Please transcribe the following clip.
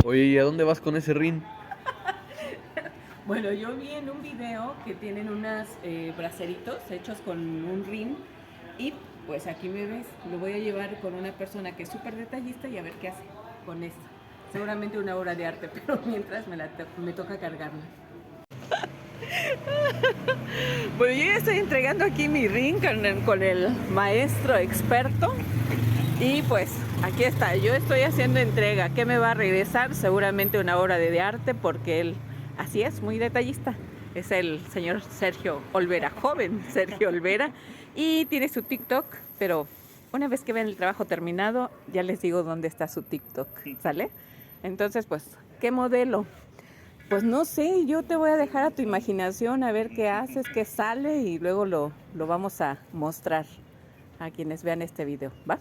Oye, ¿y a dónde vas con ese rin? Bueno, yo vi en un video que tienen unos braceritos hechos con un rin y pues aquí me ves, lo voy a llevar con una persona que es súper detallista y a ver qué hace con esto. Seguramente una obra de arte, pero mientras me toca cargarla. Bueno, yo ya estoy entregando aquí mi ring con el maestro experto y pues aquí está, yo estoy haciendo entrega. ¿Qué me va a regresar? Seguramente una obra de arte porque él, así es, muy detallista. Es el señor Sergio Olvera, joven Sergio Olvera, y tiene su TikTok, pero una vez que vean el trabajo terminado, ya les digo dónde está su TikTok, ¿sale? Entonces, pues, ¿qué modelo? Pues no sé, yo te voy a dejar a tu imaginación a ver qué haces, qué sale y luego lo vamos a mostrar a quienes vean este video, ¿va?